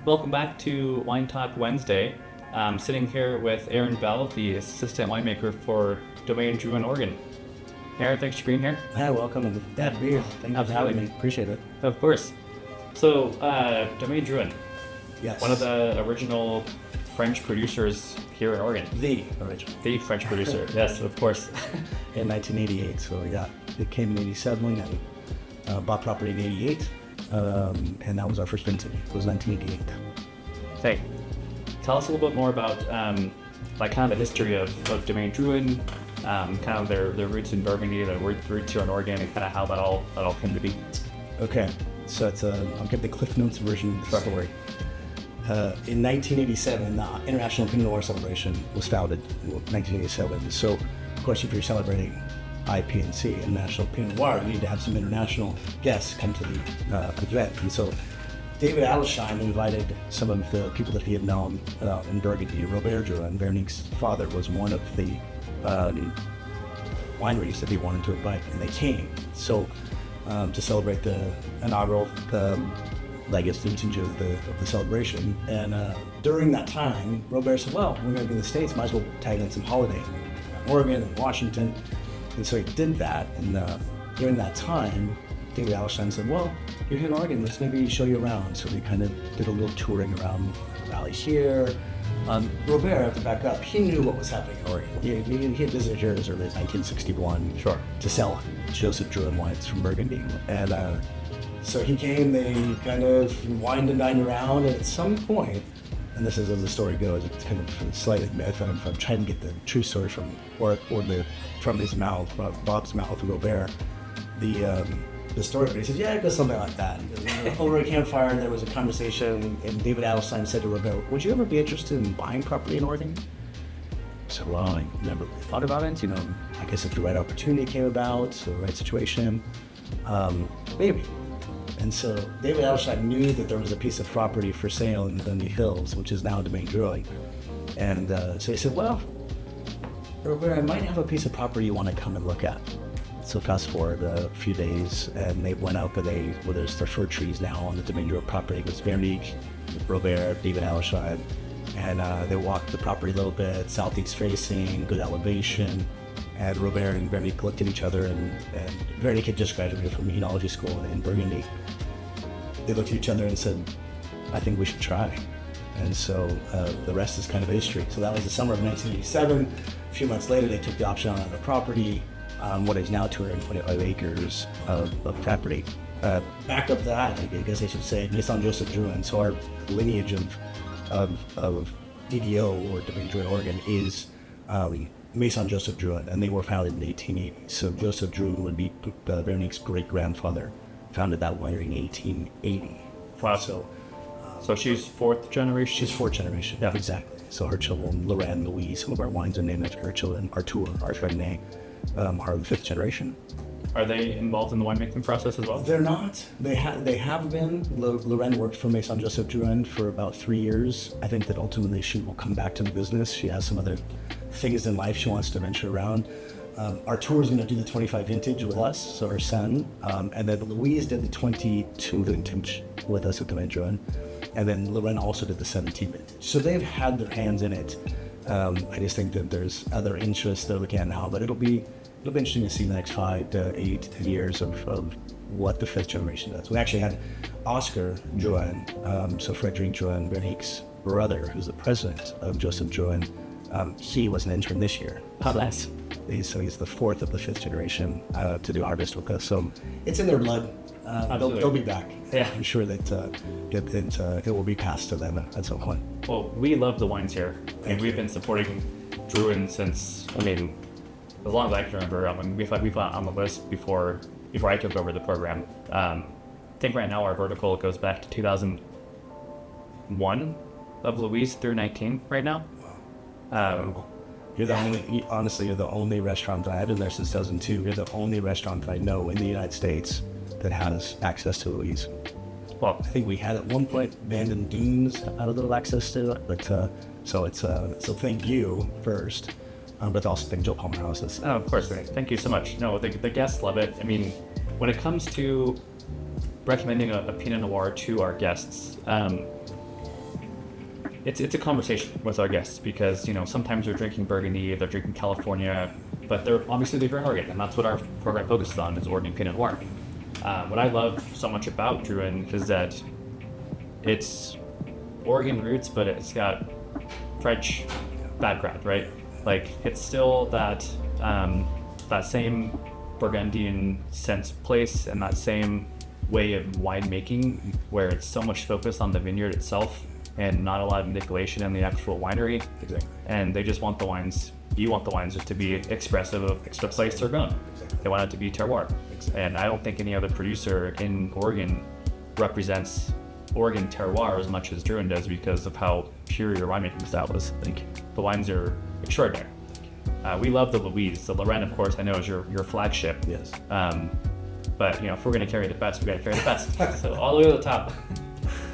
Welcome back to Wine Talk Wednesday. I'm sitting here with Arron Bell, the assistant winemaker for Domaine Drouhin, Oregon. Arron, thanks for being here. Hi, welcome. I'm glad to be here. Thank you for having me. Appreciate it. Of course. So, Domaine Drouhin, Yes. one of the original French producers here in Oregon. The original. The French producer, yes, of course. In 1988, so yeah, it came in 87 and bought property in 88, and that was our first vintage. It was 1988. Hey, tell us a little bit more about kind of the history of Domaine Drouhin, kind of their roots in Burgundy, their roots here in Oregon, and kind of how that all came to be. Okay, so I'll get the Cliff Notes version of the story. In 1987, the International Pinot Noir celebration was founded in 1987. So, of course, if you're celebrating IPNC, International Pinot Noir, you need to have some international guests come to the event. And so David Adelstein invited some of the people that he had known in Burgundy. Robert Drouhin, Veronique's father, was one of the wineries that he wanted to invite, and they came. So to celebrate the inaugural latest vintage of the celebration. And during that time, Robert said, well, we're going to go to the States, might as well tag in some holiday in Oregon and Washington. And so he did that. And during that time, David Adelstein said, well, you're here in Oregon, let's maybe show you around. So we kind of did a little touring around the valley here. Robert, I have to back up, he knew what was happening in Oregon. He had visited here as early as 1961 Sure. to sell Joseph Drouhin wines from Burgundy. And so he came, they kind of wined and dined around, and at some point, and this is as the story goes, it's kind of a slight myth, and I'm trying to get the true story from his mouth, Bob's mouth, Robert, the story, but he says, yeah, it goes something like that. Over a campfire, there was a conversation, and David Adelstein said to Robert, would you ever be interested in buying property in Oregon? So, well, I never really thought about it, I guess if the right opportunity came about, the right situation, maybe. And so David Adelstein knew that there was a piece of property for sale in the Dundee Hills, which is now Domaine Drouhin. And so he said, well, Robert, I might have a piece of property you want to come and look at. So fast forward a few days, and they went out, there's their fir trees now on the Domaine Drouhin property. It was Veronique, Robert, David Adelstein, and they walked the property a little bit, southeast facing, good elevation. And Robert and Veronique looked at each other, and Veronique had just graduated from enology school in Burgundy. They looked at each other and said, I think we should try. And so the rest is kind of history. So that was the summer of 1987. A few months later, they took the option on the property, what is now 225 acres of property. Back up that, I guess I should say, Maison Joseph Drouhin. So our lineage of DDO, or Domaine Drouhin, Oregon, is Maison Joseph Drouhin, and they were founded in 1880. So Joseph Drouhin would be Veronique's great-grandfather, founded that winery in 1880. Wow. So she's fourth generation? She's fourth generation, yeah, exactly. So her children, Lorraine, Louise, some of our wines are named after her children. Artur, our Chardonnay, are the fifth generation. Are they involved in the winemaking process as well? They're not. They have been. Lorraine worked for Maison Joseph Drouhin for about 3 years. I think that ultimately she will come back to the business. She has some other things in life she wants to venture around. Artur is going to do the 25 vintage with us, so her son. And then Louise did the 22 vintage with us at Domaine Drouhin. And then Lorraine also did the 17 vintage. So they've had their hands in it. I just think that there's other interests they're looking at now, but it'll be interesting to see the next 5 to 8 to 10 years of what the fifth generation does. We actually had Oscar Drouhin, so Frederic Drouhin, Veronique's brother, who's the president of Joseph Drouhin. He was an intern this year. How nice. So he's the fourth of the fifth generation to do harvest with us. So it's in their blood. They'll be back. Yeah. I'm sure that it will be passed to them at some point. Well, we love the wines here. And we've been supporting Drouhin since, as long as I can remember. We've on the list before I took over the program. I think right now our vertical goes back to 2001 of Louise through 19 right now. You're the only restaurant that I've been there since 2002. You're the only restaurant that I know in the United States that has access to Louise. Well, I think we had at one point Bandon Dunes had a little access to it, but so thank you first. But also thank Joe Palmer Houses. Oh, of course. Thank you so much. No, the guests love it. When it comes to recommending a Pinot Noir to our guests, it's a conversation with our guests because, sometimes they're drinking Burgundy, they're drinking California, but they're in Oregon, and that's what our program focuses on, is Oregon Pinot Noir. What I love so much about Drouhin is that it's Oregon roots, but it's got French background, right? Like, it's still that same Burgundian sense of place and that same way of winemaking where it's so much focus on the vineyard itself and not a lot of manipulation in the actual winery. Exactly. And they just want the wines, you want the wines just to be expressive of the place they're grown. Exactly. They want it to be terroir. Exactly. And I don't think any other producer in Oregon represents Oregon terroir as much as Drouhin does because of how pure your winemaking style is. Like, the wines are extraordinary. We love the Louise. The Lorraine, of course, I know is your flagship. Yes. But if we're going to carry the best, we got to carry the best. So all the way to the top.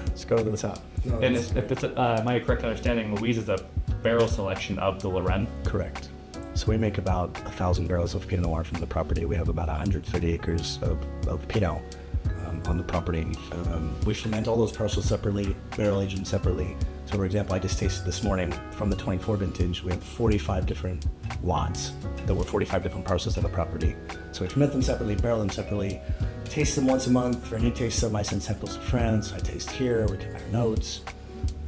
Let's go to the top. No, And if it's my correct understanding, Louise is a barrel selection of the Lorraine. Correct. So we make about 1,000 barrels of Pinot Noir from the property. We have about 130 acres of Pinot on the property. We ferment all those parcels separately, barrel age them separately. So, for example, I just tasted this morning from the 24 vintage. We have 45 different lots. There were 45 different parcels of the property. So we ferment them separately, barrel them separately, taste them once a month. For any taste them, I send samples to friends. I taste here, we take our notes.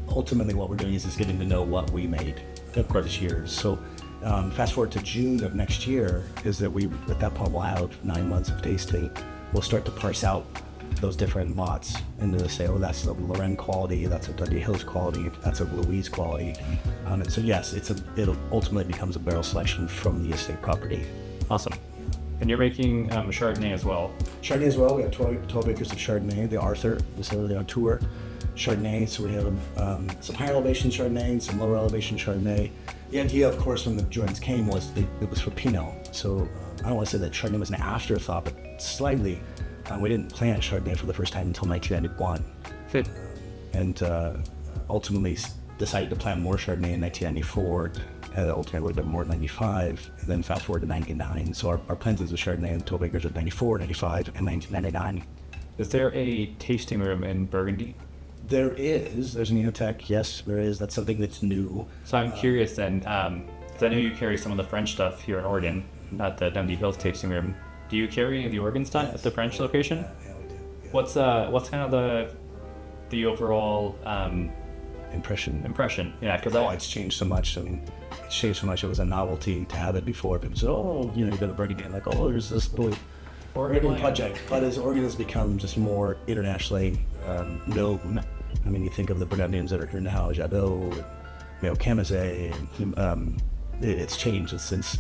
Ultimately, what we're doing is getting to know what we made this year. So fast forward to June of next year, is that we, at that point, we'll have 9 months of tasting. We'll start to parse out those different lots into the say, oh, that's the Lorraine quality, that's a Dundee Hills quality, that's a Louise quality. And so yes, it ultimately becomes a barrel selection from the estate property. Awesome. And you're making Chardonnay as well. Chardonnay as well. We have 12 acres of Chardonnay. The Arthur facility on tour. Chardonnay. So we have some higher elevation Chardonnay and some lower elevation Chardonnay. The idea, of course, when the joints came was it was for Pinot. So I don't want to say that Chardonnay was an afterthought, but slightly. We didn't plant Chardonnay for the first time until 1991. Fit. And ultimately decided to plant more Chardonnay in 1994. Ultimately a little bit more in 95, and then fast forward to 99. So our plantings of Chardonnay and 12 acres of 94, 95, and 1999. Is there a tasting room in Burgundy? There is. There's an Neotech. Yes, there is. That's something that's new. So I'm curious then, because I know you carry some of the French stuff here in Oregon, at the Dundee Hills tasting room. Do you carry any of the Oregon stuff at the French location? Yeah, we do. Yeah. What's kind of the overall impression? Yeah, because it's changed so much. I mean, it's changed so much. It was a novelty to have it before. People said, you go to Burgundy, and like, there's this little Oregon project. But as Oregon has become just more internationally known, I mean, you think of the Burgundians that are here now, Jadot, Camazet, it's changed since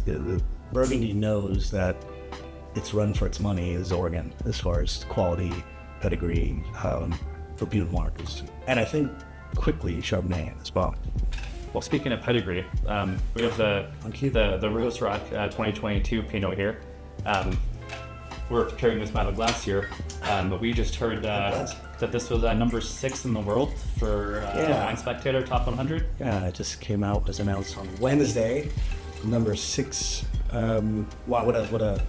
Burgundy knows that it's run for its money is Oregon as far as quality, pedigree, for Pinot Noir. And I think quickly Chardonnay as well. Well, speaking of pedigree, we have the Rose Rock 2022 Pinot here. We're carrying this by the glass here, but we just heard that this was number 6 in the world for Wine Spectator Top 100. Yeah, it just came out, was announced on Wednesday, number 6. Wow, what a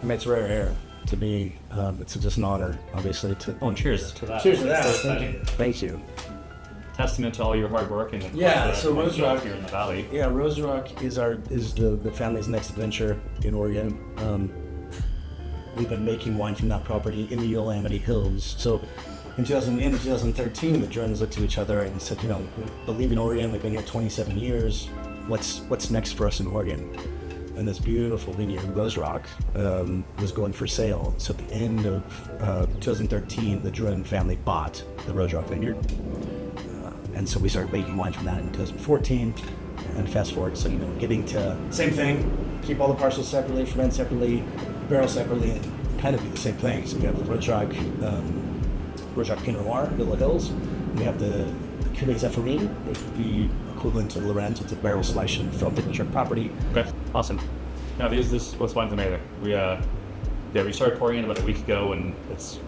I mean, it's rare air to me. It's just an honor, obviously. Cheers to that. Cheers to that. Thank you. Testament to all your hard work and so Rose Rock here in the valley. Yeah, Rose Rock is the family's next adventure in Oregon. We've been making wine from that property in the Dundee Hills. So in 2013, the Drouhins looked to each other and said, believe in Oregon. We've been here 27 years. What's next for us in Oregon? And this beautiful vineyard, Rose Rock, was going for sale. So at the end of 2013, the Drouhin family bought the Rose Rock vineyard. And so we started making wine from that in 2014. And fast forward, so getting to same thing, keep all the parcels separately, ferment separately, barrel separately, and kind of do the same thing. So we have the Rose Rock Pinot Noir, Dundee Hills. We have the Cuvée Zéphirine, which would be equivalent to Lorraine. It's a barrel selection from the Pinot property. Okay, awesome. Now this wine's amazing. We started pouring it about a week ago, and it's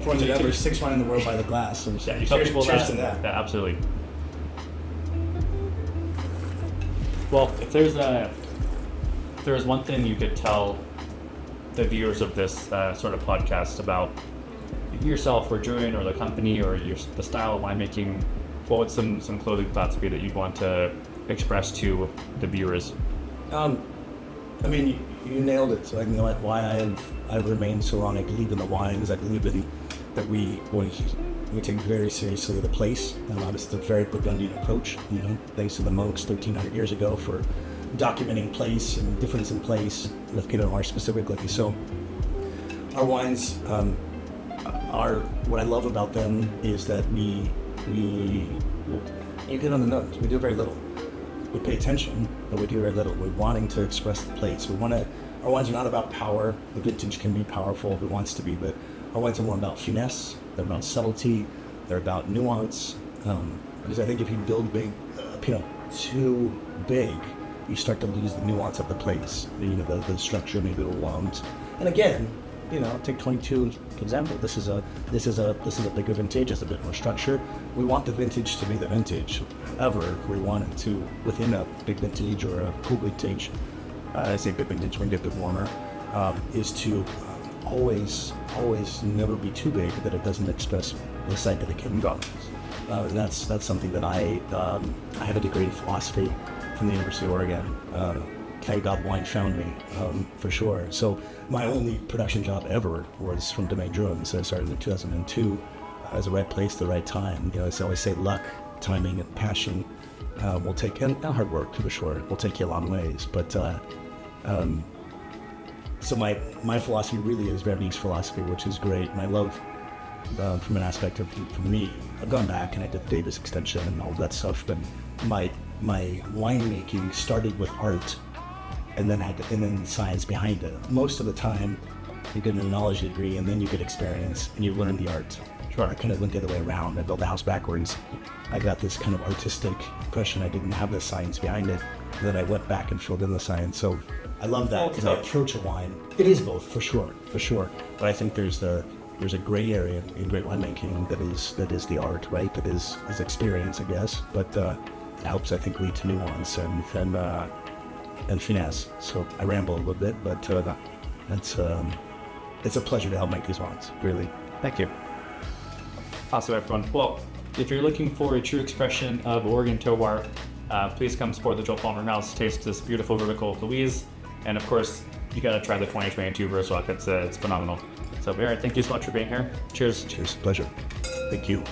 pouring the number 6 wine in the world by the glass. So you tell people cheers to that. Yeah, absolutely. Well, if there's one thing you could tell the viewers of this sort of podcast about yourself or Drouhin or the company or the style of winemaking what would some closing thoughts be that you'd want to express to the viewers? I mean, you nailed it. So, you know, why I've remained so long. I believe in the wines. I believe that we take very seriously the place. It's a very Burgundian approach. You know, thanks to the monks 1,300 years ago for documenting place and difference in place with Pinot Noir specifically. So, our wines are what I love about them is that we you get on the nose. We do very little. We pay attention, but we do very little. We're wanting to express the place. Our wines are not about power. The vintage can be powerful if it wants to be, but our wines are more about finesse. They're about subtlety. They're about nuance. Because I think if you build Pinot too big, you start to lose the nuance of the place. You know, the structure maybe overwhelms. And again, you know, take 22 for example. This is a bigger vintage. It's a bit more structured. We want the vintage to be the vintage. However, we want it to, within a big vintage or a cool vintage, I say big vintage, maybe a bit warmer, is to always never be too big that it doesn't express the scientific kingdom. That's something that I have a degree in philosophy from the University of Oregon. Thank God wine found me, for sure. So my only production job ever was from Domaine Drouhin. So I started in 2002. I was the right place, the right time. You know, I always say luck, timing, and passion will take, and hard work for sure, will take you a long ways. But so my philosophy really is Verni's philosophy, which is great. And I love, from an aspect of, for me, I've gone back and I did the Davis extension and all that stuff, but my winemaking started with art and then science behind it. Most of the time, you get a knowledge degree and then you get experience and you learn the art. Sure. I kind of went the other way around. I built the house backwards. I got this kind of artistic impression. I didn't have the science behind it. And then I went back and filled in the science. So I love that because I approach a wine. It is both, for sure. But I think there's a gray area in great winemaking that is the art, right? That is experience, I guess. But it helps, I think, lead to nuance and finesse. So I ramble a little bit, but it's a pleasure to help make these wines, really. Thank you. Awesome, everyone. Well, if you're looking for a true expression of Oregon terroir, please come support the Joel Palmer House, taste this beautiful vertical Louise, and of course, you gotta try the 2022 Verswalk. It's phenomenal. So, Barrett, thank you so much for being here. Cheers. Cheers. Pleasure. Thank you.